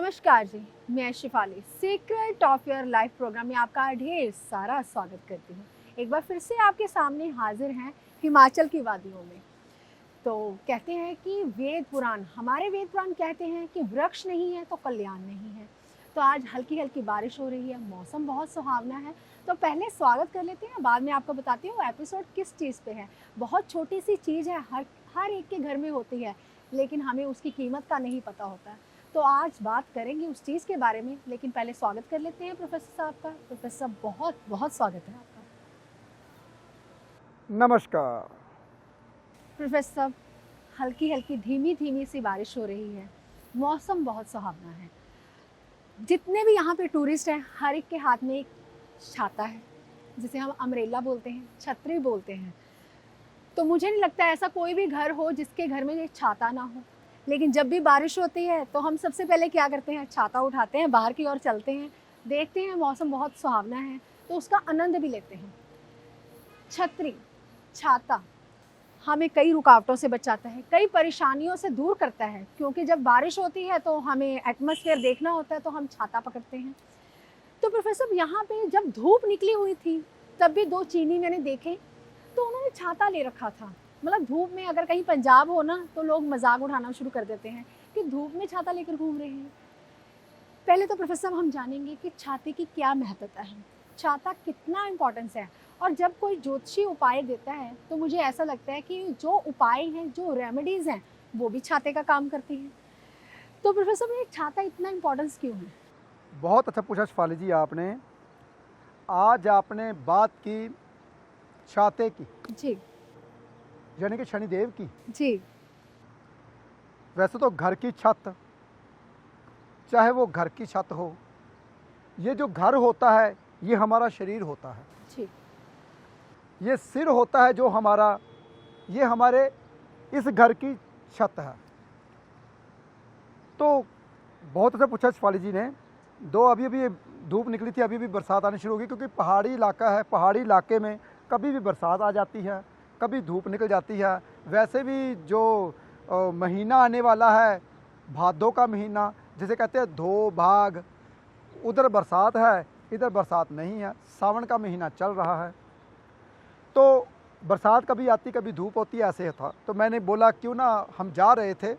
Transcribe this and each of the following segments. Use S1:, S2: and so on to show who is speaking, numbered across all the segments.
S1: नमस्कार जी, मैं Shifali secret of your life program में आपका ढेर सारा स्वागत करती हूँ। एक बार फिर से आपके सामने हाजिर हैं हिमाचल की वादियों में। तो कहते हैं कि हमारे वेद पुराण कहते हैं कि वृक्ष नहीं है तो कल्याण नहीं है। तो आज हल्की हल्की बारिश हो रही है, मौसम बहुत सुहावना है। तो पहले स्वागत कर लेते हैं, बाद में आपको बताती हूँ एपिसोड किस चीज़ पे है। बहुत छोटी सी चीज़ है, हर हर एक के घर में होती है, लेकिन हमें उसकी कीमत का नहीं पता होता है। तो आज बात करेंगे उस चीज़ के बारे में, लेकिन पहले स्वागत कर लेते हैं प्रोफेसर साहब का। प्रोफेसर साहब, बहुत बहुत स्वागत है आपका।
S2: नमस्कार।
S1: प्रोफेसर साहब, हल्की हल्की धीमी धीमी सी बारिश हो रही है, मौसम बहुत सुहावना है। जितने भी यहाँ पे टूरिस्ट हैं, हर एक के हाथ में एक छाता है, जिसे हम अम्ब्रेला बोलते हैं, छतरी बोलते हैं। तो मुझे नहीं लगता ऐसा कोई भी घर हो जिसके घर में एक छाता ना हो। लेकिन जब भी बारिश होती है तो हम सबसे पहले क्या करते हैं, छाता उठाते हैं, बाहर की ओर चलते हैं, देखते हैं मौसम बहुत सुहावना है तो उसका आनंद भी लेते हैं। छतरी, छाता हमें कई रुकावटों से बचाता है, कई परेशानियों से दूर करता है, क्योंकि जब बारिश होती है तो हमें एटमॉस्फेयर देखना होता है तो हम छाता पकड़ते हैं। तो प्रोफेसर, यहाँ पे जब धूप निकली हुई थी तब भी दो चीनी मैंने देखे, तो उन्होंने छाता ले रखा था। मतलब धूप में, अगर कहीं पंजाब हो ना तो लोग मजाक उठाना शुरू कर देते हैं कि धूप में छाता लेकर घूम रहे हैं। पहले तो प्रोफेसर हम जानेंगे कि छाते की क्या महत्वता है, छाता कितना इम्पोर्टेंस है। और जब कोई ज्योतिषी उपाय देता है तो मुझे ऐसा लगता है कि जो उपाय हैं, जो रेमेडीज़ हैं, वो भी छाते का काम करती हैं। तो प्रोफेसर, ये छाता इतना इम्पोर्टेंस क्यों है?
S2: बहुत अच्छा पूछा शिफाली जी आपने। आज आपने बात की छाते की,
S1: जी
S2: यानी कि शनिदेव की।
S1: जी
S2: वैसे तो घर की छत, चाहे वो घर की छत हो, ये जो घर होता है ये हमारा शरीर होता है।
S1: जी
S2: ये सिर होता है जो हमारा, ये हमारे इस घर की छत है। तो बहुत अच्छा पूछा शिफाली जी ने। अभी अभी धूप निकली थी, अभी भी बरसात आनी शुरू होगी, क्योंकि पहाड़ी इलाका है। पहाड़ी इलाके में कभी भी बरसात आ जाती है, कभी धूप निकल जाती है। वैसे भी जो महीना आने वाला है, भादों का महीना जिसे कहते हैं धो भाग, उधर बरसात है, इधर बरसात नहीं है। सावन का महीना चल रहा है, तो बरसात कभी आती कभी धूप होती है, ऐसे था। तो मैंने बोला क्यों ना, हम जा रहे थे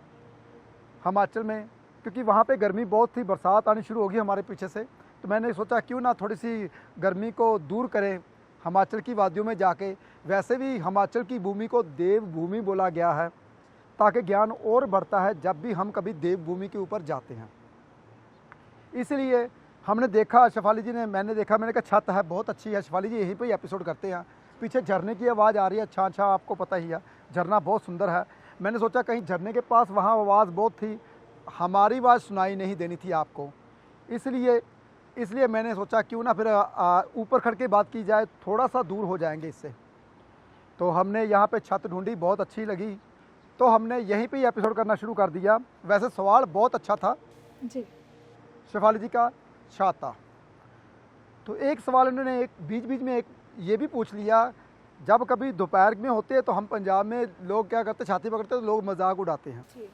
S2: हिमाचल में, क्योंकि वहाँ पे गर्मी बहुत थी, बरसात आनी शुरू होगी हमारे पीछे से। तो मैंने सोचा क्यों ना थोड़ी सी गर्मी को दूर करें हिमाचल की वादियों में जाके। वैसे भी हिमाचल की भूमि को देव भूमि बोला गया है, ताकि ज्ञान और बढ़ता है जब भी हम कभी देव भूमि के ऊपर जाते हैं। इसलिए हमने देखा, शिफाली जी ने, मैंने देखा, मैंने कहा छत है, बहुत अच्छी है शिफाली जी, यहीं पर ही एपिसोड करते हैं। पीछे झरने की आवाज़ आ रही है, अच्छा अच्छा, आपको पता ही है झरना बहुत सुंदर है। मैंने सोचा कहीं झरने के पास, वहाँ आवाज़ बहुत थी, हमारी आवाज़ सुनाई नहीं देनी थी आपको, इसलिए मैंने सोचा क्यों ना फिर ऊपर खड़ के बात की जाए, थोड़ा सा दूर हो जाएंगे इससे। तो हमने यहाँ पे छत ढूंढी, बहुत अच्छी लगी, तो हमने यहीं पे ही एपिसोड करना शुरू कर दिया। वैसे सवाल बहुत अच्छा था
S1: जी
S2: शिफाली जी का, छाता। तो एक सवाल उन्होंने एक बीच बीच में एक ये भी पूछ लिया, जब कभी दोपहर में होते हैं तो हम पंजाब में लोग क्या करते हैं, छाती पकड़ते हैं तो लोग मजाक उड़ाते हैं।
S1: जी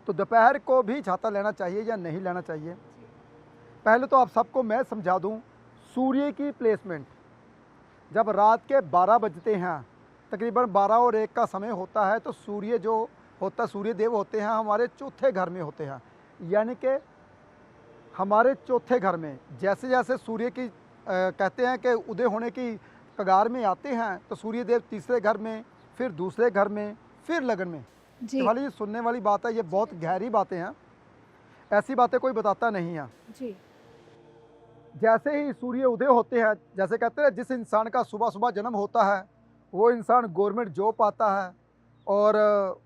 S2: तो दोपहर को भी छाता लेना चाहिए या नहीं लेना चाहिए? पहले तो आप सबको मैं समझा दूं, सूर्य की प्लेसमेंट जब रात के 12 बजते हैं, तकरीबन 12 और 1 का समय होता है, तो सूर्य जो होता है, सूर्य देव होते हैं, हमारे चौथे घर में होते हैं। यानी कि हमारे चौथे घर में जैसे जैसे सूर्य की कहते हैं कि उदय होने की कगार में आते हैं, तो सूर्य देव तीसरे घर में, फिर दूसरे घर में, फिर लगन में।
S1: जी
S2: वाली ये सुनने वाली बात है, ये बहुत गहरी बातें हैं, ऐसी बातें कोई बताता नहीं है।
S1: जी
S2: जैसे ही सूर्य उदय होते हैं, जैसे कहते हैं जिस इंसान का सुबह सुबह जन्म होता है वो इंसान गवर्नमेंट जॉब पाता है, और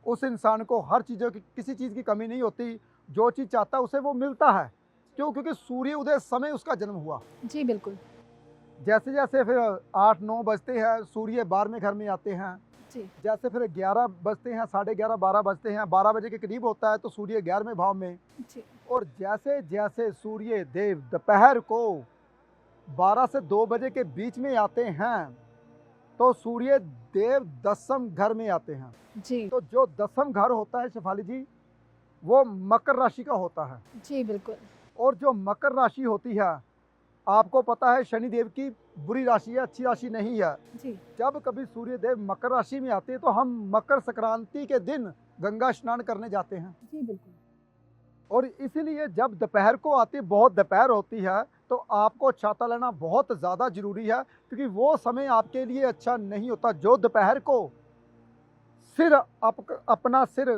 S2: उस इंसान को हर चीज़ों की, किसी चीज़ की कमी नहीं होती, जो चीज़ चाहता है उसे वो मिलता है। क्यों? क्योंकि सूर्य उदय समय उसका जन्म हुआ।
S1: जी बिल्कुल।
S2: जैसे जैसे फिर 8-9 बजते हैं, सूर्य 12वें घर में आते हैं।
S1: जी
S2: जैसे फिर 11 बजते हैं, 11:30, 12 बजते हैं, 12 बजे के करीब होता है तो सूर्य 11वें भाव में।
S1: जी
S2: और जैसे जैसे सूर्य देव दोपहर को 12 से 2 बजे के बीच में आते हैं, तो सूर्य देव 10वें घर में आते हैं।
S1: जी
S2: तो जो 10वां घर होता है शिफाली जी, वो मकर राशि का होता है।
S1: जी बिल्कुल।
S2: और जो मकर राशि होती है, आपको पता है शनिदेव की बुरी राशि है, अच्छी राशि नहीं है।
S1: जी
S2: जब कभी सूर्य देव मकर राशि में आते हैं तो हम मकर संक्रांति के दिन गंगा स्नान करने जाते हैं।
S1: जी बिल्कुल।
S2: और इसीलिए जब दोपहर को आती, बहुत दोपहर होती है, तो आपको छाता लेना बहुत ज़्यादा ज़रूरी है, क्योंकि वो समय आपके लिए अच्छा नहीं होता। जो दोपहर को अपना सिर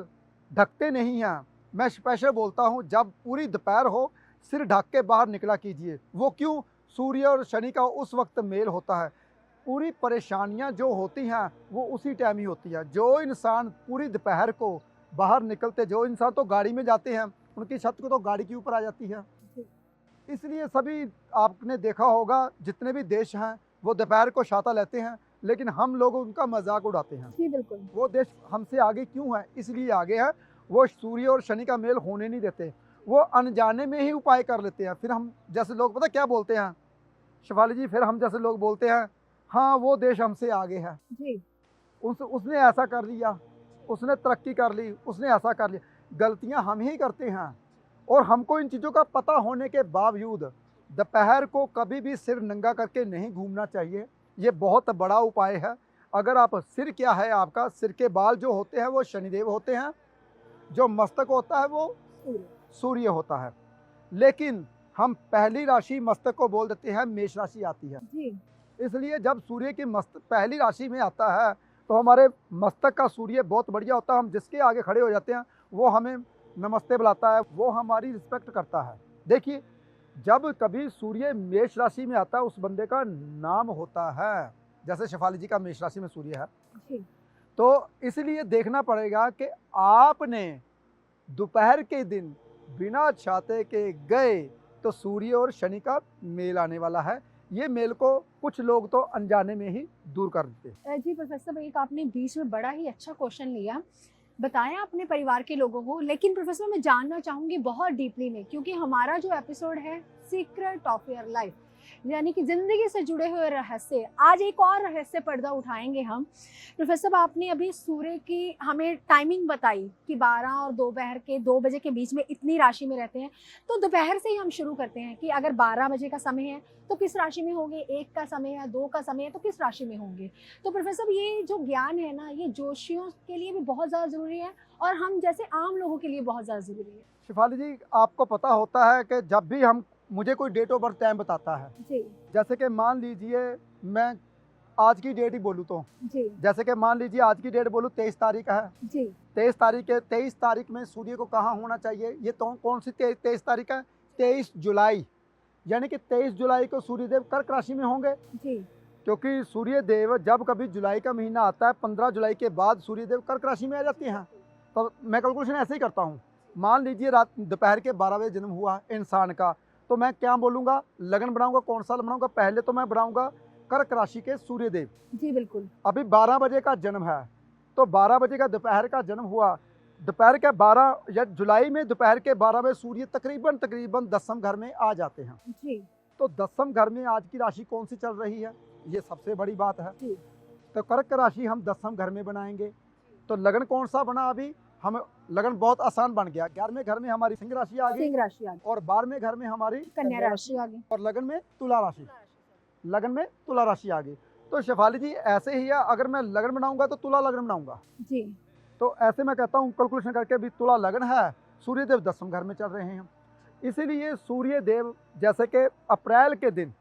S2: ढकते नहीं हैं, मैं स्पेशल बोलता हूँ, जब पूरी दोपहर हो सिर ढक के बाहर निकला कीजिए। वो क्यों? सूर्य और शनि का उस वक्त मेल होता है। पूरी परेशानियां जो होती हैं वो उसी टाइम ही होती है। जो इंसान पूरी दोपहर को बाहर निकलते, जो इंसान तो गाड़ी में जाते हैं, उनकी छत को तो गाड़ी के ऊपर आ जाती है। इसलिए सभी आपने देखा होगा, जितने भी देश हैं वो दोपहर को छाता लेते हैं, लेकिन हम लोग उनका मजाक उड़ाते हैं।
S1: जी बिल्कुल।
S2: वो देश हमसे आगे क्यों है? इसलिए आगे है, वो सूर्य और शनि का मेल होने नहीं देते। वो अनजाने में ही उपाय कर लेते हैं। फिर हम जैसे लोग पता क्या बोलते हैं शिफाली जी, फिर हम जैसे लोग बोलते हैं, हाँ वो देश हमसे आगे है,
S1: जी
S2: उसने ऐसा कर लिया, उसने तरक्की कर ली, उसने ऐसा कर लिया। गलतियां हम ही करते हैं। और हमको इन चीज़ों का पता होने के बावजूद दोपहर को कभी भी सिर नंगा करके नहीं घूमना चाहिए। ये बहुत बड़ा उपाय है। अगर आप सिर क्या है, आपका सिर के बाल जो होते हैं वो शनिदेव होते हैं, जो मस्तक होता है वो सूर्य होता है। लेकिन हम पहली राशि मस्तक को बोल देते हैं, मेष राशि आती है।
S1: जी
S2: इसलिए जब सूर्य की पहली राशि में आता है तो हमारे मस्तक का सूर्य बहुत बढ़िया होता है। हम जिसके आगे खड़े हो जाते हैं वो हमें नमस्ते बुलाता है, वो हमारी रिस्पेक्ट करता है। देखिए, जब कभी सूर्य मेष राशि में आता है उस बंदे का नाम होता है। जैसे शेफाली जी का मेष राशि में सूर्य है,
S1: जी
S2: तो इसलिए देखना पड़ेगा कि आपने दोपहर के दिन बिना छाते के गए तो सूर्य और शनि का मेल आने वाला है। ये मेल को कुछ लोग तो अनजाने में ही दूर कर देते।
S1: जी प्रोफेसर, एक आपने बीच में बड़ा ही अच्छा क्वेश्चन लिया, बताया अपने परिवार के लोगों को, लेकिन प्रोफेसर मैं जानना चाहूँगी बहुत डीपली में, क्योंकि हमारा जो एपिसोड है सीक्रेट ऑफ योर लाइफ, यानी कि ज़िंदगी से जुड़े हुए रहस्य, आज एक और रहस्य पर्दा उठाएंगे हम। प्रोफेसर आपने अभी सूर्य की हमें टाइमिंग बताई कि 12 और दोपहर के 2 बजे के बीच में इतनी राशि में रहते हैं, तो दोपहर से ही हम शुरू करते हैं कि अगर 12 बजे का समय है तो किस राशि में होंगे, 1 का समय है, 2 का समय है तो किस राशि में होंगे। तो प्रोफेसर ये जो ज्ञान है ना, ये जोशियों के लिए भी बहुत ज़्यादा ज़रूरी है और हम जैसे आम लोगों के लिए बहुत ज़्यादा ज़रूरी है।
S2: शिफाली जी, आपको पता होता है कि जब भी मुझे कोई डेट ऑफ बर्थ टाइम बताता है,
S1: जी
S2: जैसे कि मान लीजिए मैं आज की डेट ही बोलूँ तो,
S1: जी
S2: जैसे कि मान लीजिए आज की डेट बोलूँ 23 तारीख है।
S1: जी
S2: 23 तारीख में सूर्य को कहाँ होना चाहिए? ये तो कौन सी 23 तारीख है? 23 जुलाई, यानी कि 23 जुलाई को सूर्यदेव कर्क राशि में होंगे।
S1: जी
S2: क्योंकि सूर्यदेव जब कभी जुलाई का महीना आता है, 15 जुलाई के बाद सूर्यदेव कर्क राशि में आ जाते हैं। तो मैं कैलकुलेशन ऐसे ही करता हूँ। मान लीजिए रात दोपहर के 12 बजे जन्म हुआ इंसान का, तो मैं क्या बोलूँगा? लगन बनाऊँगा, कौन सा बनाऊँगा? पहले तो मैं बनाऊँगा कर्क राशि के सूर्यदेव।
S1: जी बिल्कुल।
S2: अभी 12 बजे का जन्म है, तो 12 बजे का दोपहर का जन्म हुआ, दोपहर के 12 या जुलाई में दोपहर के 12 बजे सूर्य तकरीबन 10वें घर में आ जाते हैं।
S1: जी
S2: तो 10वें घर में आज की राशि कौन सी चल रही है? ये सबसे बड़ी बात है।
S1: जी
S2: तो कर्क राशि हम 10वें घर में बनाएंगे। तो लगन कौन सा बना? अभी हम लगन बहुत आसान बन गया। 11वें घर में हमारी सिंह राशि आ गई
S1: सिंह राशि आ गई,
S2: और 12वें घर में हमारी
S1: कन्या राशि आ गई
S2: और लगन में तुला राशि, लगन में तुला राशि आ गई। तो शेफाली जी ऐसे ही है, अगर मैं लगन बनाऊंगा तो तुला लगन बनाऊंगा।
S1: जी।
S2: तो ऐसे मैं कहता हूँ कैलकुलेशन करके भी तुला लगन है, सूर्यदेव 10वें घर में चल रहे हैं। इसीलिए सूर्यदेव जैसे कि अप्रैल के दिन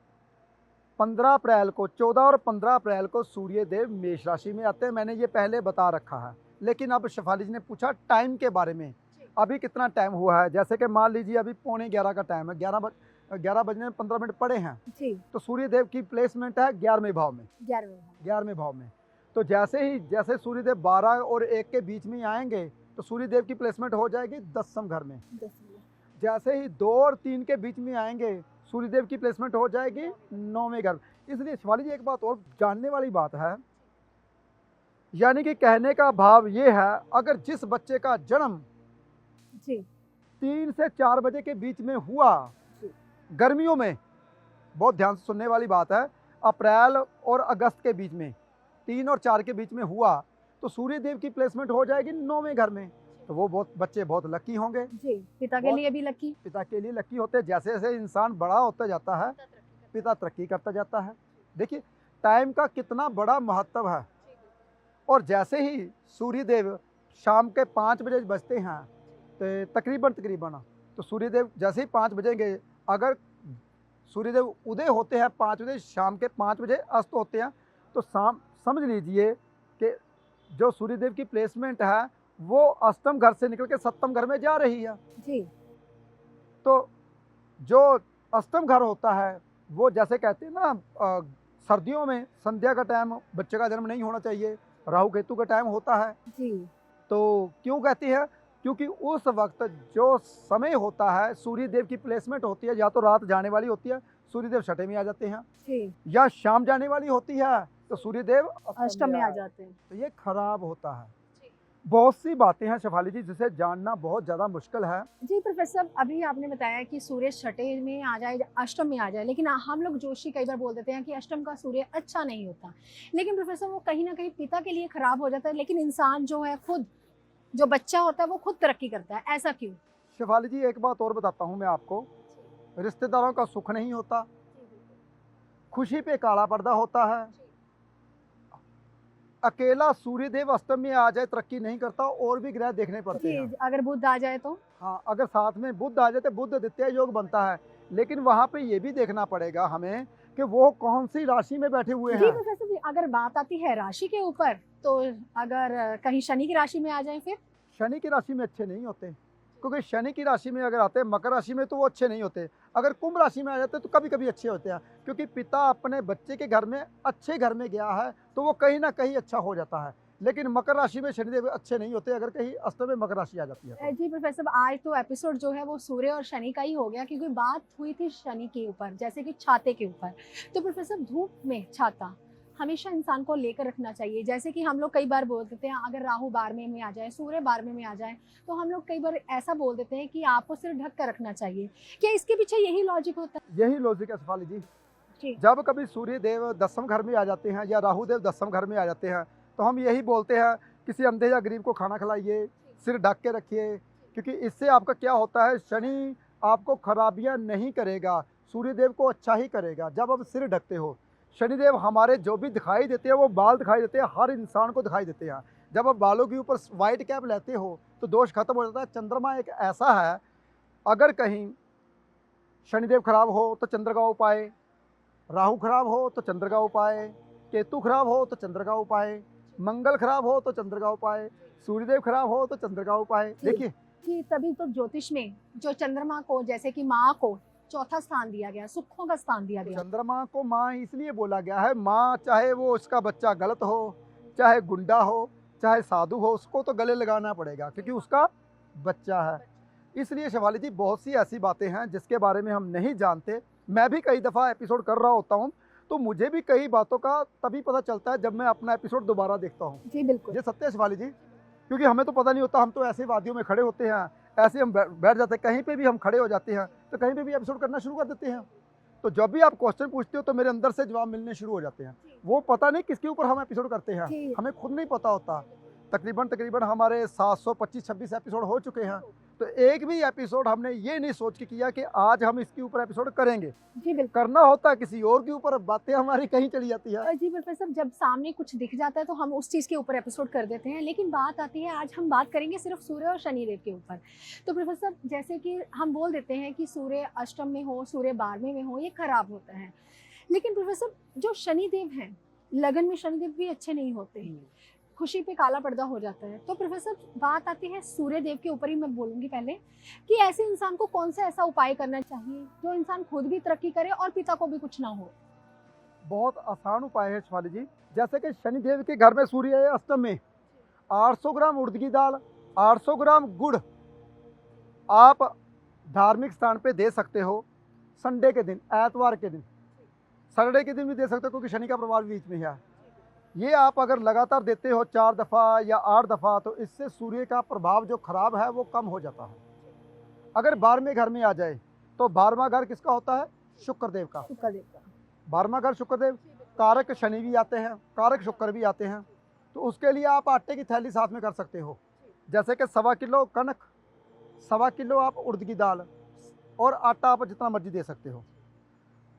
S2: 15 अप्रैल को, 14 और 15 अप्रैल को सूर्यदेव मेष राशि में आते हैं। मैंने ये पहले बता रखा है। लेकिन अब शेफाली जी ने पूछा टाइम के बारे में, अभी कितना टाइम हुआ है? जैसे कि मान लीजिए अभी 11:15 का टाइम है, 11 बजने में 15 मिनट पड़े हैं।
S1: जी
S2: तो सूर्यदेव की प्लेसमेंट है 11वें भाव में,
S1: 11वें
S2: 11वें भाव में। तो जैसे सूर्यदेव 12 और 1 के बीच में आएंगे तो सूर्यदेव की प्लेसमेंट हो जाएगी 10वें घर में। जैसे ही 2 और 3 के बीच में आएंगे सूर्यदेव की प्लेसमेंट हो जाएगी 9वें घर। इसलिए शिवाली जी एक बात और जानने वाली बात है, यानी कि कहने का भाव ये है, अगर जिस बच्चे का जन्म
S1: जी
S2: 3 से 4 बजे के बीच में हुआ, गर्मियों में, बहुत ध्यान से सुनने वाली बात है, अप्रैल और अगस्त के बीच में 3 और 4 के बीच में हुआ तो सूर्यदेव की प्लेसमेंट हो जाएगी 9वें घर में। तो वो बहुत बच्चे बहुत लकी होंगे।
S1: जी, पिता के
S2: बहुत-
S1: लिए भी लकी।
S2: पिता के लिए लकी होते हैं। जैसे जैसे इंसान बड़ा होता जाता है पिता तरक्की करता जाता है। देखिए टाइम का कितना बड़ा महत्व है। और जैसे ही सूर्यदेव शाम के 5 बजे बजते हैं तो तकरीबन तो सूर्यदेव जैसे ही 5 बजेंगे, अगर सूर्यदेव उदय होते हैं 5 बजे, शाम के 5 बजे अस्त होते हैं, तो समझ लीजिए कि जो सूर्यदेव की प्लेसमेंट है वो अष्टम घर से निकल के सप्तम घर में जा रही है।
S1: जी
S2: तो जो अष्टम घर होता है वो जैसे कहते हैं ना, सर्दियों में संध्या का टाइम बच्चे का जन्म नहीं होना चाहिए, राहु केतु का टाइम होता है।
S1: जी
S2: तो क्यों कहती है? क्योंकि उस वक्त जो समय होता है सूर्यदेव की प्लेसमेंट होती है, या तो रात जाने वाली होती है सूर्यदेव छठे में आ जाते हैं,
S1: जी,
S2: या शाम जाने वाली होती है तो सूर्यदेव
S1: अष्टम में आ जाते हैं।
S2: तो ये खराब होता है। बहुत सी बातें हैं शेफाली जी जिसे जानना बहुत ज़्यादा मुश्किल है।
S1: जी प्रोफेसर, अभी आपने बताया कि सूर्य छठे में आ जाए, अष्टम में आ जाए, लेकिन हम लोग जोशी कई बार बोल देते हैं कि अष्टम का सूर्य अच्छा नहीं होता, लेकिन प्रोफेसर वो कहीं ना कहीं पिता के लिए खराब हो जाता है, लेकिन इंसान जो है खुद, जो बच्चा होता है वो खुद तरक्की करता है, ऐसा क्यों?
S2: शेफाली जी एक बात और बताता हूँ मैं आपको, रिश्तेदारों का सुख नहीं होता, खुशी पे काला पर्दा होता है। अकेला सूर्यदेव अष्टम में आ जाए तरक्की नहीं करता, और भी ग्रह देखने पड़ते
S1: जी,
S2: हैं।
S1: अगर बुध आ जाए तो?
S2: हाँ, अगर साथ में बुध आ जाए तो बुध द्वितीय योग बनता है, लेकिन वहाँ पे ये भी देखना पड़ेगा हमें कि वो कौन सी राशि में बैठे हुए
S1: जी
S2: हैं।
S1: प्रोफेसर जी, अगर बात आती है राशि के ऊपर, तो अगर कहीं शनि की राशि में आ जाए फिर?
S2: शनि की राशि में अच्छे नहीं होते, क्योंकि शनि की राशि में अगर आते हैं मकर राशि में तो वो अच्छे नहीं होते। अगर कुंभ राशि में आ जाते हैं तो कभी कभी अच्छे होते हैं, क्योंकि पिता अपने बच्चे के घर में अच्छे घर में गया है तो वो कहीं ना कहीं अच्छा हो जाता है। लेकिन मकर राशि में शनिदेव अच्छे नहीं होते अगर कहीं अष्टम में मकर राशि आ जाती है तो।
S1: जी प्रोफेसर, आज तो एपिसोड जो है वो सूर्य और शनि का ही हो गया, क्योंकि बात हुई थी शनि के ऊपर, जैसे कि छाते के ऊपर। तो प्रोफेसर धूप में छाता हमेशा इंसान को लेकर रखना चाहिए, जैसे कि हम लोग कई बार बोल देते हैं अगर राहु 12वें में आ जाए, सूर्य 12वें में आ जाए, तो हम लोग कई बार ऐसा बोल देते हैं कि आपको सिर्फ ढक कर रखना चाहिए। क्या इसके पीछे यही लॉजिक होता है?
S2: यही लॉजिक है शेफाली जी।
S1: जी
S2: जब कभी सूर्य देव 10वें घर में आ जाते हैं या राहु देव 10वें घर में आ जाते हैं तो हम यही बोलते हैं किसी अंधे या गरीब को खाना खिलाइए, सिर ढक के रखिए, क्योंकि इससे आपका क्या होता है, शनि आपको खराबियां नहीं करेगा, सूर्यदेव को अच्छा ही करेगा जब आप सिर ढकते हो। शनिदेव हमारे जो भी दिखाई देते हैं वो बाल दिखाई देते हैं, हर इंसान को दिखाई देते हैं। जब आप बालों के ऊपर वाइट कैप लेते हो तो दोष खत्म हो जाता है। चंद्रमा एक ऐसा है, अगर कहीं शनिदेव खराब हो तो चंद्र का उपाय, राहु खराब हो तो चंद्र का उपाय, केतु खराब हो तो चंद्र का उपाय, मंगल खराब हो तो चंद्र का उपाय, सूर्यदेव खराब हो तो चंद्र का उपाय। देखिए
S1: जी, तभी तो ज्योतिष में जो चंद्रमा को, जैसे कि माँ को चौथा स्थान दिया गया, सुखों का स्थान दिया गया।
S2: चंद्रमा को माँ इसलिए बोला गया है, माँ चाहे वो उसका बच्चा गलत हो, चाहे गुंडा हो, चाहे साधु हो, उसको तो गले लगाना पड़ेगा क्योंकि उसका बच्चा है। इसलिए शिवाली जी बहुत सी ऐसी बातें हैं जिसके बारे में हम नहीं जानते। मैं भी कई दफ़ा एपिसोड कर रहा होता हूँ तो मुझे भी कई बातों का तभी पता चलता है जब मैं अपना एपिसोड दोबारा देखता हूँ।
S1: जी बिल्कुल।
S2: ये सत्य है शिवाली जी, क्योंकि हमें तो पता नहीं होता, हम तो ऐसे वादियों में खड़े होते हैं, ऐसे हम बैठ जाते हैं, कहीं पे भी हम खड़े हो जाते हैं तो कहीं पे भी एपिसोड करना शुरू कर देते हैं। तो जब भी आप क्वेश्चन पूछते हो तो मेरे अंदर से जवाब मिलने शुरू हो जाते हैं। वो पता नहीं किसके ऊपर हम एपिसोड करते हैं,
S1: जी।
S2: हमें खुद नहीं पता होता। तकरीबन हमारे 725-26 एपिसोड हो चुके हैं, तो एक भी एपिसोड हमने ये नहीं सोच के किया कि आज हम इसके ऊपर एपिसोड करेंगे।
S1: जी बिल्कुल।
S2: करना होता है किसी और के ऊपर, बातें हमारी कहीं चली जाती है।
S1: जी प्रोफेसर, जब सामने कुछ दिख जाता है तो हम उस चीज़ के ऊपर एपिसोड कर देते हैं, लेकिन बात आती है आज हम बात करेंगे सिर्फ सूर्य और शनिदेव के ऊपर। तो प्रोफेसर जैसे कि हम बोल देते हैं कि सूर्य अष्टम में हो, सूर्य 12वें में हो, ये खराब होता है, लेकिन प्रोफेसर जो शनिदेव हैं, लगन में शनिदेव भी अच्छे नहीं होते, खुशी पे काला पर्दा हो जाता है। तो प्रोफेसर बात आती है सूर्य देव के ऊपर ही मैं बोलूँगी पहले, कि ऐसे इंसान को कौन सा ऐसा उपाय करना चाहिए जो इंसान खुद भी तरक्की करे और पिता को भी कुछ ना हो?
S2: बहुत आसान उपाय है शिवाली जी। जैसे कि शनिदेव के घर में सूर्य है अष्टम में, 800 ग्राम उड़द की दाल, 800 ग्राम गुड़ आप धार्मिक स्थान पे दे सकते हो। संडे के दिन, एतवार के दिन, सैटरडे के दिन भी दे सकते हो क्योंकि शनि का प्रभाव बीच में है। ये आप अगर लगातार देते हो 4 दफ़ा या 8 दफ़ा तो इससे सूर्य का प्रभाव जो खराब है वो कम हो जाता है। अगर 12वें घर में आ जाए तो 12वां घर किसका होता है? शुक्रदेव का।
S1: शुक्रदेव का।
S2: 12वां घर शुक्रदेव, कारक शनि भी आते हैं, कारक शुक्र भी आते हैं, तो उसके लिए आप आटे की थैली साथ में कर सकते हो। जैसे कि 1.25 किलो कनक, 1.25 किलो आप उड़द की दाल और आटा आप जितना मर्जी दे सकते हो।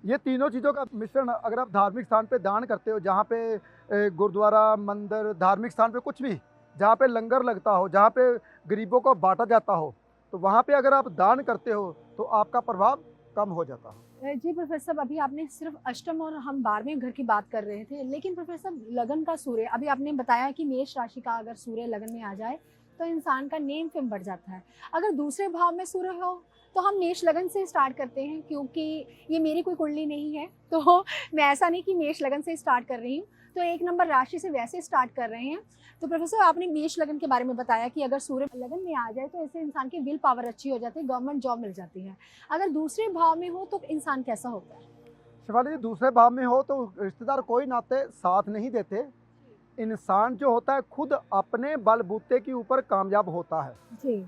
S2: ये तीनों चीज़ों का मिश्रण अगर आप धार्मिक स्थान पे दान करते हो, जहाँ पे गुरुद्वारा, मंदिर, धार्मिक स्थान पे कुछ भी, जहाँ पे लंगर लगता हो, जहाँ पे गरीबों को बांटा जाता हो, तो वहाँ पे अगर आप दान करते हो तो आपका प्रभाव कम हो जाता है।
S1: जी प्रोफेसर, अभी आपने सिर्फ अष्टम और हम 12वें घर की बात कर रहे थे, लेकिन प्रोफेसर लगन का सूर्य, अभी आपने बताया कि मेष राशि का अगर सूर्य लगन में आ जाए तो इंसान का नेम फेम बढ़ जाता है। अगर दूसरे भाव में सूर्य हो तो हम मेष लगन से स्टार्ट करते हैं, क्योंकि ये मेरी कोई कुंडली नहीं है, तो मैं ऐसा नहीं कि मेष लगन से स्टार्ट कर रही हूँ, तो 1 नंबर राशि से वैसे स्टार्ट कर रहे हैं। तो प्रोफेसर आपने मेष लगन के बारे में बताया कि अगर सूर्य लगन में आ जाए तो इससे इंसान की विल पावर अच्छी हो जाती है, गवर्नमेंट जॉब मिल जाती है। अगर दूसरे भाव में हो तो इंसान कैसा होता है?
S2: शिवाली जी, दूसरे भाव में हो तो रिश्तेदार कोई नाते साथ नहीं देते। इंसान जो होता है खुद अपने बलबूते के ऊपर कामयाब होता है।
S1: जी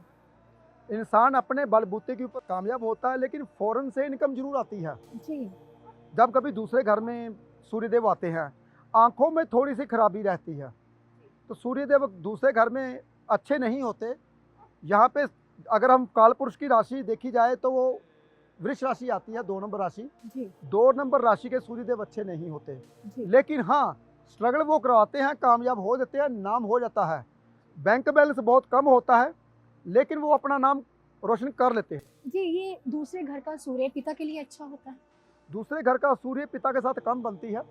S2: इंसान अपने बलबूते के ऊपर कामयाब होता है, लेकिन फौरन से इनकम जरूर आती है।
S1: जी
S2: जब कभी दूसरे घर में सूर्यदेव आते हैं, आंखों में थोड़ी सी खराबी रहती है, तो सूर्यदेव दूसरे घर में अच्छे नहीं होते। यहाँ पे अगर हम कालपुरुष की राशि देखी जाए तो वो वृष राशि आती है, 2 नंबर राशि।
S1: जी
S2: 2 नंबर राशि के सूर्यदेव अच्छे नहीं होते,
S1: जी
S2: लेकिन हाँ, स्ट्रगल वो करवाते हैं, कामयाब हो जाते हैं, नाम हो जाता है। बैंक बैलेंस बहुत कम होता है, लेकिन वो अपना नाम रोशन कर लेते हैं।
S1: जी ये दूसरे घर का सूर्य पिता के लिए अच्छा होता है?
S2: दूसरे घर का सूर्य पिता के साथ कम बनती है,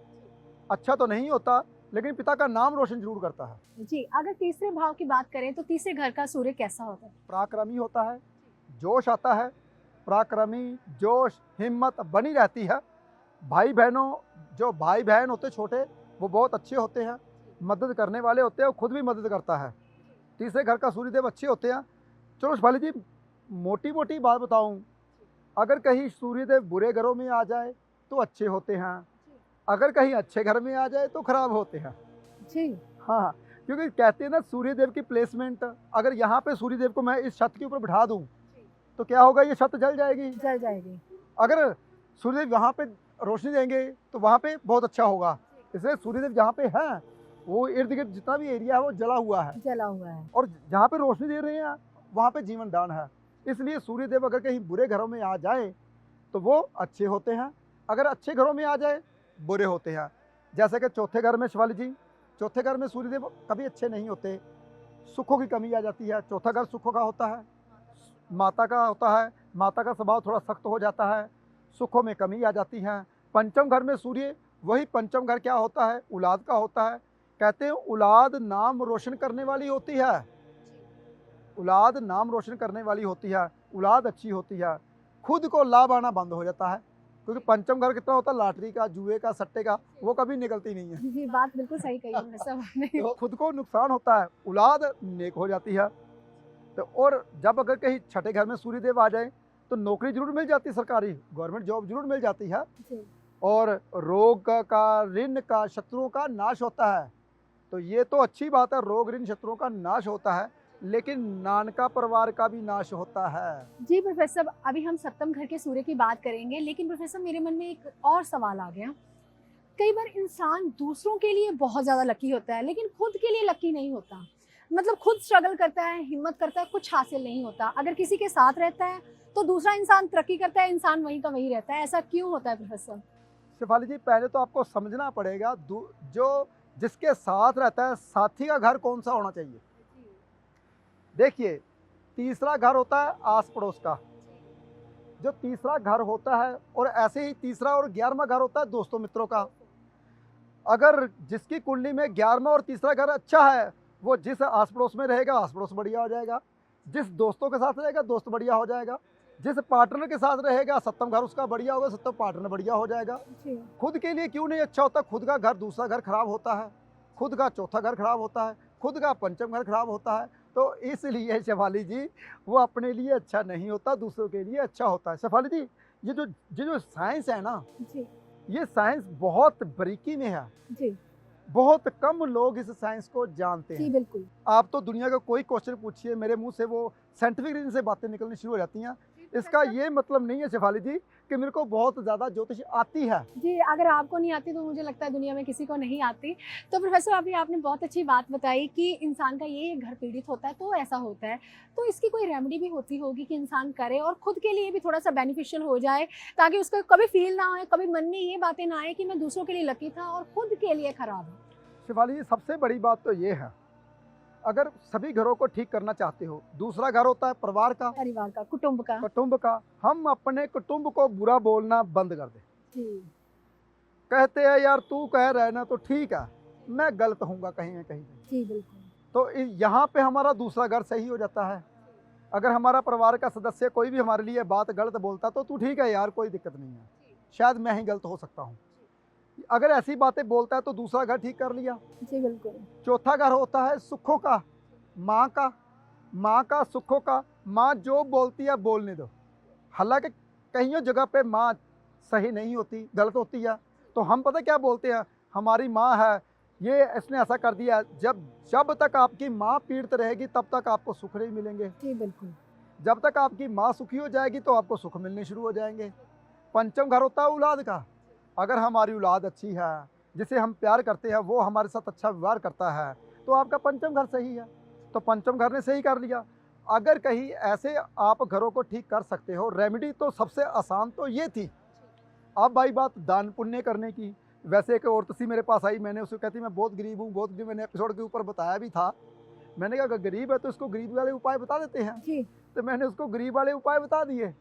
S2: अच्छा तो नहीं होता, लेकिन पिता का नाम रोशन जरूर करता है।
S1: जी अगर तीसरे भाव की बात करें तो तीसरे घर का सूर्य कैसा होता है?
S2: पराक्रमी होता है, जोश आता है, पराक्रमी, जोश, हिम्मत बनी रहती है। भाई बहनों, जो भाई बहन होते छोटे, वो बहुत अच्छे होते हैं, मदद करने वाले होते हैं, वो खुद भी मदद करता है। तीसरे घर का सूर्यदेव अच्छे होते हैं। चलो शिवाली जी, मोटी मोटी बात बताऊं, अगर कहीं सूर्यदेव बुरे घरों में आ जाए तो अच्छे होते हैं, अगर कहीं अच्छे घर में आ जाए तो खराब होते हैं।
S1: जी
S2: हाँ, क्योंकि कहते हैं ना, सूर्यदेव की प्लेसमेंट, अगर यहाँ पे सूर्यदेव को मैं इस छत के ऊपर बिठा दूं तो क्या होगा, ये छत जल जाएगी।
S1: जल जाएगी।
S2: अगर सूर्यदेव यहाँ पे रोशनी देंगे तो वहाँ पे बहुत अच्छा होगा। इसलिए सूर्यदेव जहाँ पे हैं, वो इर्द गिर्द जितना भी एरिया है वो जला हुआ है,
S1: जला हुआ है।
S2: और जहाँ पे रोशनी दे रहे हैं वहाँ पे जीवन दान है। इसलिए सूर्यदेव अगर कहीं बुरे घरों में आ जाए तो वो अच्छे होते हैं, अगर अच्छे घरों में आ जाए बुरे होते हैं। जैसे कि चौथे घर में शिवाली जी, चौथे घर में सूर्यदेव कभी अच्छे नहीं होते, सुखों की कमी आ जाती है। चौथा घर सुखों का होता है, माता का होता है, माता का स्वभाव थोड़ा सख्त हो जाता है, सुखों में कमी आ जाती है। पंचम घर में सूर्य, वही पंचम घर क्या होता है, औलाद का होता है। कहते हैं औलाद नाम रोशन करने वाली होती है, औलाद नाम रोशन करने वाली होती है, औलाद अच्छी होती है, खुद को लाभ आना बंद हो जाता है। क्योंकि पंचम घर कितना होता है, लॉटरी का, जुए का, सट्टे का, वो कभी निकलती नहीं है।
S1: जी बात बिल्कुल सही कही है सब आपने।
S2: तो खुद को नुकसान होता है, औलाद नेक हो जाती है। तो और जब अगर कहीं छठे घर में सूर्यदेव आ जाए तो नौकरी जरूर मिल जाती है, सरकारी गवर्नमेंट जॉब जरूर मिल जाती है,
S1: जी
S2: और रोग का, ऋण का, शत्रुओं का नाश होता है। तो ये तो अच्छी बात है, रोग ऋण शत्रुओं का नाश होता है, लेकिन नानका परिवार का भी नाश होता है।
S1: जी प्रोफेसर, अभी हम सप्तम घर के सूर्य की बात करेंगे, लेकिन प्रोफेसर मेरे मन में एक और सवाल आ गया। कई बार इंसान दूसरों के लिए बहुत ज़्यादा लकी होता है, लेकिन खुद के लिए लकी नहीं होता। मतलब खुद स्ट्रगल करता है, हिम्मत करता है, कुछ हासिल नहीं होता। अगर किसी के साथ रहता है तो दूसरा इंसान तरक्की करता है, इंसान वहीं का वहीं रहता है। ऐसा क्यों होता है प्रोफेसर?
S2: शेफाली जी, पहले तो आपको समझना पड़ेगा, जो जिसके साथ रहता है, साथी का घर कौन सा होना चाहिए। देखिए, तीसरा घर होता है आस पड़ोस का, जो तीसरा घर होता है, और ऐसे ही तीसरा और 11वां घर होता है दोस्तों मित्रों का। अगर जिसकी कुंडली में 11वां और तीसरा घर अच्छा है, वो जिस आस पड़ोस में रहेगा, आस पड़ोस बढ़िया हो जाएगा, जिस दोस्तों के साथ रहेगा, दोस्त बढ़िया हो जाएगा, जिस पार्टनर के साथ रहेगा, सप्तम घर उसका बढ़िया होगा, सप्तम पार्टनर बढ़िया हो जाएगा।
S1: जी
S2: खुद के लिए क्यों नहीं अच्छा होता, खुद का घर दूसरा घर खराब होता है, खुद का चौथा घर खराब होता है, खुद का पंचम घर खराब होता है। तो इसलिए शेफाली जी, वो अपने लिए अच्छा नहीं होता, दूसरों के लिए अच्छा होता है। शेफाली जी, ये जो साइंस है ना,
S1: जी
S2: ये साइंस बहुत बारीकी में है,
S1: जी
S2: बहुत कम लोग इस साइंस को जानते
S1: जी
S2: हैं।
S1: बिल्कुल।
S2: आप तो दुनिया का कोई क्वेश्चन पूछिए, मेरे मुंह से वो साइंटिफिक रीजन से बातें निकलनी शुरू हो जाती हैं। इसका ये मतलब नहीं है शेफाली जी कि मेरे को बहुत ज़्यादा ज्योतिष आती है।
S1: जी, अगर आपको नहीं आती तो मुझे लगता है दुनिया में किसी को नहीं आती। तो प्रोफेसर अभी आपने बहुत अच्छी बात बताई कि इंसान का ये घर पीड़ित होता है तो ऐसा होता है। तो इसकी कोई रेमेडी भी होती होगी कि इंसान करे और खुद के लिए भी थोड़ा-सा बेनिफिशियल हो जाए, ताकि उसको कभी फ़ील ना हो, कभी मन में ये बातें ना आए कि मैं दूसरों के लिए लकी था और खुद के लिए खराब हूँ।
S2: शिफाली जी, सबसे बड़ी बात तो ये है, अगर सभी घरों को ठीक करना चाहते हो, दूसरा घर होता है परिवार का,
S1: परिवार का, कुटुंब का।
S2: कुटुंब का। हम अपने कुटुंब को बुरा बोलना बंद कर दें।
S1: जी,
S2: कहते हैं यार तू कह रहा है ना तो ठीक है, मैं गलत हूँगा कहीं ना कहीं।
S1: जी बिल्कुल।
S2: तो यहाँ पे हमारा दूसरा घर सही हो जाता है। अगर हमारा परिवार का सदस्य कोई भी हमारे लिए बात गलत बोलता तो तू ठीक है यार, कोई दिक्कत नहीं है, शायद मैं ही गलत हो सकता हूँ। अगर ऐसी बातें बोलता है तो दूसरा घर ठीक कर लिया।
S1: जी बिल्कुल।
S2: चौथा घर होता है सुखों का, माँ का। माँ का, सुखों का। माँ जो बोलती है बोलने दो। हालांकि कईयों जगह पे माँ सही नहीं होती, गलत होती है, तो हम पता क्या बोलते हैं, हमारी माँ है, ये इसने ऐसा कर दिया। जब तक आपकी माँ पीड़ित रहेगी तब तक आपको सुख नहीं मिलेंगे।
S1: जी बिल्कुल।
S2: जब तक आपकी माँ सुखी हो जाएगी तो आपको सुख मिलने शुरू हो जाएंगे। पंचम घर होता है औलाद का। अगर हमारी औलाद अच्छी है, जिसे हम प्यार करते हैं, वो हमारे साथ अच्छा व्यवहार करता है, तो आपका पंचम घर सही है। तो पंचम घर ने सही कर लिया। अगर कहीं ऐसे आप घरों को ठीक कर सकते हो, रेमेडी तो सबसे आसान तो ये थी। अब आई बात दान पुण्य करने की। वैसे एक औरत सी मेरे पास आई, मैंने उसको कहती मैं बहुत गरीब हूँ, बहुत गरीब। मैंने एपिसोड के ऊपर बताया भी था। मैंने कहा अगर गरीब है तो इसको गरीब वाले उपाय बता देते हैं।
S1: जी।
S2: तो मैंने उसको गरीब वाले उपाय बता दिए।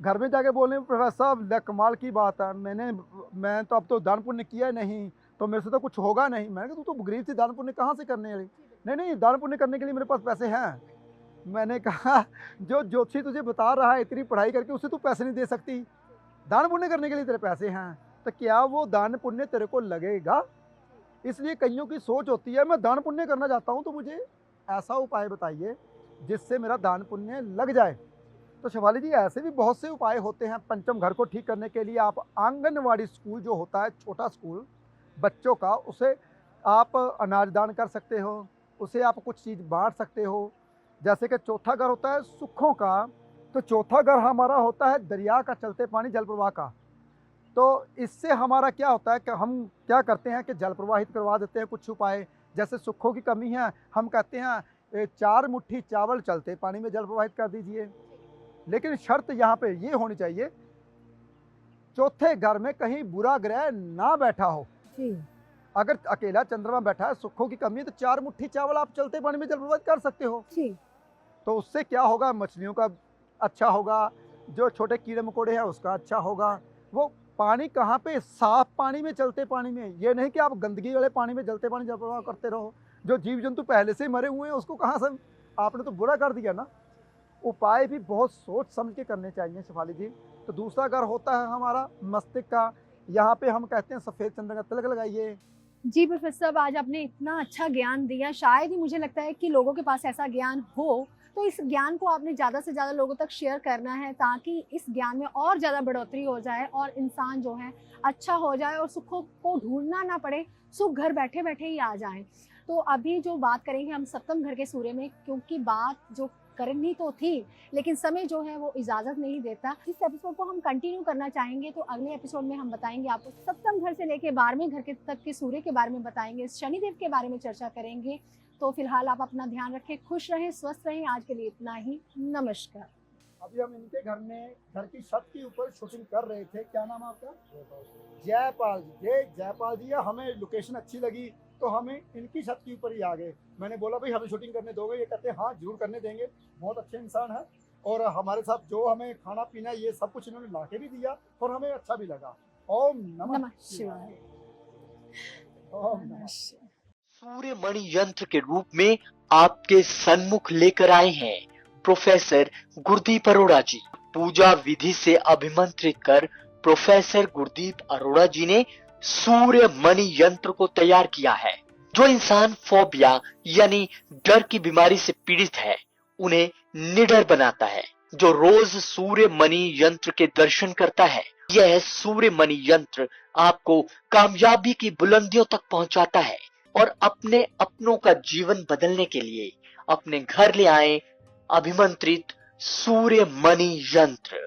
S2: घर में जाके बोलने प्रोफेसर साहब कमाल की बात है, मैं तो अब तो दान पुण्य किया नहीं, तो मेरे से तो कुछ होगा नहीं। मैंने कहा तू तो गरीब थी, दान पुण्य कहाँ से करने वाली? नहीं, दान पुण्य करने के लिए मेरे पास पैसे हैं। मैंने कहा जो ज्योतिषी तुझे बता रहा है इतनी पढ़ाई करके, उससे तू पैसे नहीं दे सकती, दान पुण्य करने के लिए तेरे पैसे हैं, तो क्या वो दान पुण्य तेरे को लगेगा? इसलिए कईयों की सोच होती है मैं दान पुण्य करना चाहता हूँ, तो मुझे ऐसा उपाय बताइए जिससे मेरा दान पुण्य लग जाए। तो शिवाली जी, ऐसे भी बहुत से उपाय होते हैं पंचम घर को ठीक करने के लिए। आप आंगनवाड़ी स्कूल जो होता है, छोटा स्कूल बच्चों का, उसे आप अनाज दान कर सकते हो, उसे आप कुछ चीज़ बांट सकते हो। जैसे कि चौथा घर होता है सुखों का, तो चौथा घर हमारा होता है दरिया का चलते पानी, जल प्रवाह का। तो इससे हमारा क्या होता है कि हम क्या करते हैं कि जल प्रवाहित करवा देते हैं कुछ उपाय। जैसे सुखों की कमी है, हम कहते हैं 4 मुट्ठी चावल चलते पानी में जल प्रवाहित कर दीजिए। लेकिन शर्त यहाँ पे ये होनी चाहिए, चौथे घर में कहीं बुरा ग्रह ना बैठा हो।
S1: जी।
S2: अगर अकेला चंद्रमा बैठा है, सुखों की कमी है, तो 4 मुट्ठी चावल आप चलते पानी में जल प्रवाहित कर सकते हो।
S1: जी।
S2: तो उससे क्या होगा, मछलियों का अच्छा होगा, जो छोटे कीड़े मकोड़े हैं उसका अच्छा होगा। वो पानी कहाँ पे, साफ पानी में, चलते पानी में। ये नहीं कि आप गंदगी वाले पानी में जलते पानी जल प्रवाह करते रहो। जो जीव जंतु पहले से मरे हुए हैं उसको कहाँ से आपने तो बुरा कर दिया ना। उपाय भी बहुत सोच समझ के करने चाहिए शिफाली जी। तो दूसरा घर होता है हमारा मस्तिष्क का। यहाँ पे हम कहते हैं सफ़ेद चंदन का तिलक लगाइए।
S1: जी प्रोफेसर साहब, आज आपने इतना अच्छा ज्ञान दिया। शायद ही मुझे लगता है कि लोगों के पास ऐसा ज्ञान हो, तो इस ज्ञान को आपने ज़्यादा से ज़्यादा लोगों तक शेयर करना है, ताकि इस ज्ञान में और ज़्यादा बढ़ोतरी हो जाए और इंसान जो है अच्छा हो जाए और सुखों को ढूंढना ना पड़े, सुख घर बैठे बैठे ही आ जाए। तो अभी जो बात करेंगे हम सप्तम घर के सूर्य में, क्योंकि बात जो करनी तो थी लेकिन समय जो है वो इजाज़त नहीं देता। इस एपिसोड को हम कंटिन्यू करना चाहेंगे, तो अगले एपिसोड में हम बताएंगे आपको सप्तम घर से लेके 12वें घर के तक के सूर्य के बारे में बताएंगे, शनिदेव के बारे में चर्चा करेंगे। तो फिलहाल आप अपना ध्यान रखें, खुश रहें, स्वस्थ रहें। आज के लिए इतना ही, नमस्कार।
S2: अभी हम इनके घर में, घर की छत के ऊपर शूटिंग कर रहे थे। क्या नाम है आपका? जयपाल जी। ये जयपाल जी है, हमें लोकेशन अच्छी लगी तो हमें इनकी छत के ऊपर ही आ गए। मैंने बोला भाई हमें शूटिंग करने दोगे? ये कहते हैं हाँ जरूर करने देंगे। बहुत अच्छे इंसान है और हमारे साथ जो हमें खाना पीना ये सब कुछ इन्होंने ला के भी दिया और हमें अच्छा भी लगा। ओम नमः शिवाय। ओम नमः शिवाय।
S3: सूर्य मणि यंत्र के रूप में आपके सन्मुख लेकर आए हैं प्रोफेसर गुरदीप अरोड़ा जी। पूजा विधि से अभिमंत्रित कर प्रोफेसर गुरदीप अरोड़ा जी ने सूर्य मणि यंत्र को तैयार किया है। जो इंसान फोबिया यानी डर की बीमारी से पीड़ित है, उन्हें निडर बनाता है। जो रोज सूर्य मणि यंत्र के दर्शन करता है, यह सूर्य मणि यंत्र आपको कामयाबी की बुलंदियों तक पहुंचाता है। और अपने अपनों का जीवन बदलने के लिए अपने घर ले आए अभिमंत्रित सूर्य मणि यंत्र।